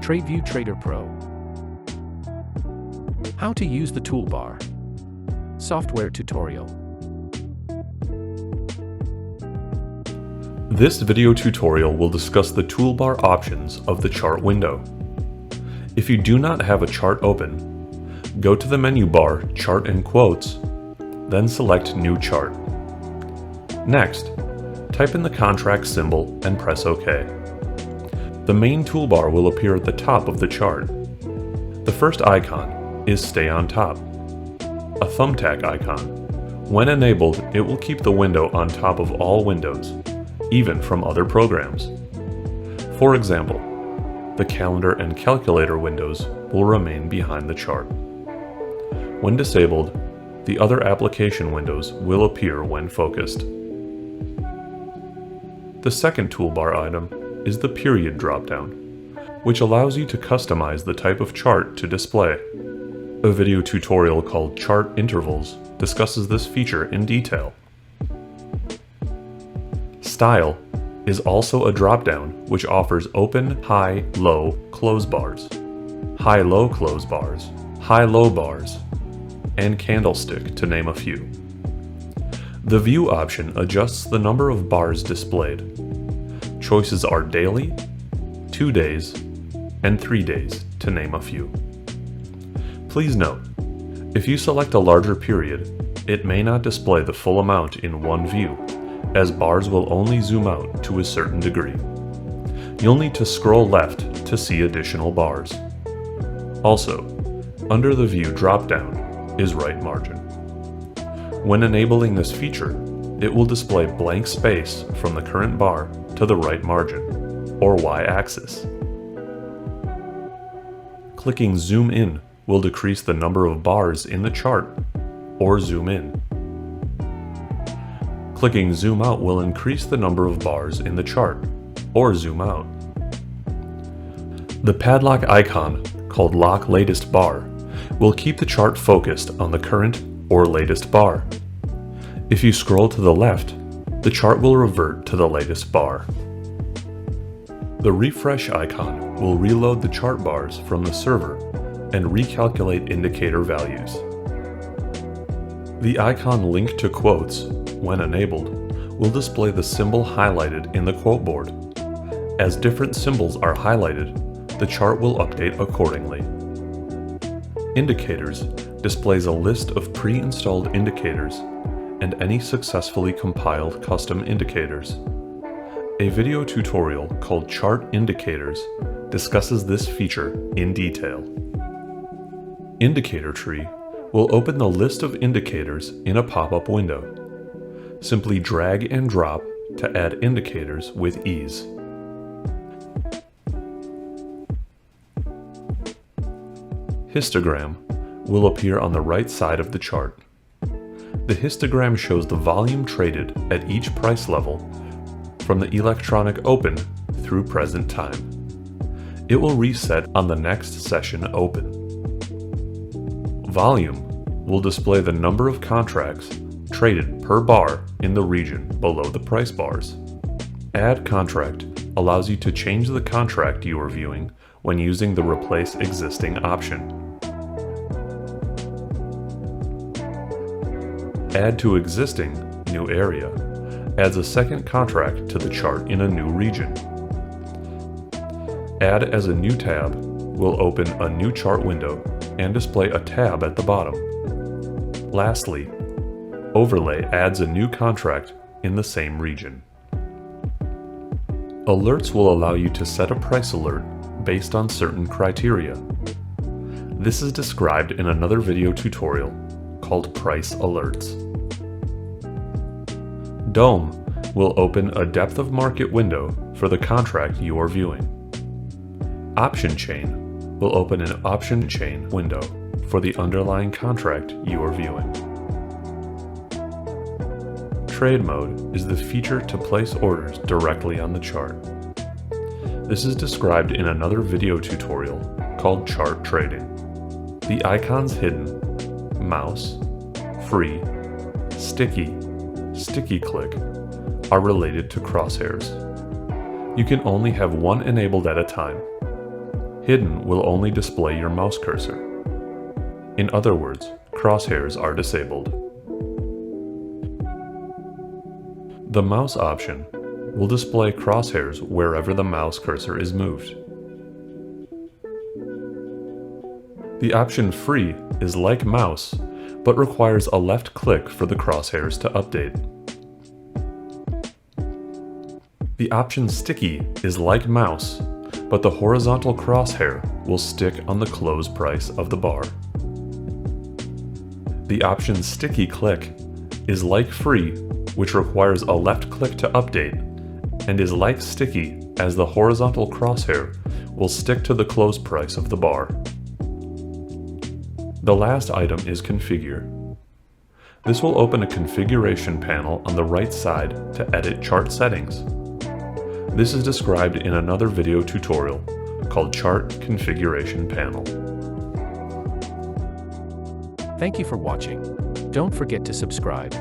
TradeView Trader Pro. How to use the toolbar. Software tutorial. This video tutorial will discuss the toolbar options of the chart window. If you do not have a chart open, go to the menu bar Chart and Quotes, then select New Chart. Next, type in the contract symbol and press OK. The main toolbar will appear at the top of the chart. The first icon is Stay on Top, a thumbtack icon. When enabled, it will keep the window on top of all windows, even from other programs. For example, the calendar and calculator windows will remain behind the chart. When disabled, the other application windows will appear when focused. The second toolbar item is the Period dropdown, which allows you to customize the type of chart to display. A video tutorial called Chart Intervals discusses this feature in detail. Style is also a dropdown which offers open, high, low, close bars, high-low close bars, high-low bars, and candlestick, to name a few. The View option adjusts the number of bars displayed. Choices are daily, 2 days, and 3 days, to name a few. Please note, if you select a larger period, it may not display the full amount in one view, as bars will only zoom out to a certain degree. You'll need to scroll left to see additional bars. Also, under the View drop-down is Right Margin. When enabling this feature, it will display blank space from the current bar to the right margin, or y-axis. Clicking Zoom In will decrease the number of bars in the chart, or zoom in. Clicking Zoom Out will increase the number of bars in the chart, or zoom out. The padlock icon, called Lock Latest Bar, will keep the chart focused on the current or latest bar. If you scroll to the left, the chart will revert to the latest bar. The refresh icon will reload the chart bars from the server and recalculate indicator values. The icon Link to Quotes, when enabled, will display the symbol highlighted in the quote board. As different symbols are highlighted, the chart will update accordingly. Indicators displays a list of pre-installed indicators and any successfully compiled custom indicators. A video tutorial called Chart Indicators discusses this feature in detail. Indicator Tree will open the list of indicators in a pop-up window. Simply drag and drop to add indicators with ease. Histogram will appear on the right side of the chart. The histogram shows the volume traded at each price level from the electronic open through present time. It will reset on the next session open. Volume will display the number of contracts traded per bar in the region below the price bars. Add Contract allows you to change the contract you are viewing when using the Replace Existing option. Add to Existing, New Area, adds a second contract to the chart in a new region. Add as a new tab will open a new chart window and display a tab at the bottom. Lastly, Overlay adds a new contract in the same region. Alerts will allow you to set a price alert based on certain criteria. This is described in another video tutorial called Price Alerts. Dome will open a depth of market window for the contract you are viewing. Option Chain will open an option chain window for the underlying contract you are viewing. Trade Mode is the feature to place orders directly on the chart. This is described in another video tutorial called Chart Trading. The icons hidden, mouse, free, sticky, sticky click are related to crosshairs. You can only have one enabled at a time. Hidden will only display your mouse cursor. In other words, crosshairs are disabled. The mouse option will display crosshairs wherever the mouse cursor is moved. The option Free is like mouse, but requires a left click for the crosshairs to update. The option Sticky is like mouse, but the horizontal crosshair will stick on the close price of the bar. The option Sticky Click is like Free, which requires a left click to update, and is like Sticky as the horizontal crosshair will stick to the close price of the bar. The last item is Configure. This will open a configuration panel on the right side to edit chart settings. This is described in another video tutorial called Chart Configuration Panel. Thank you for watching. Don't forget to subscribe.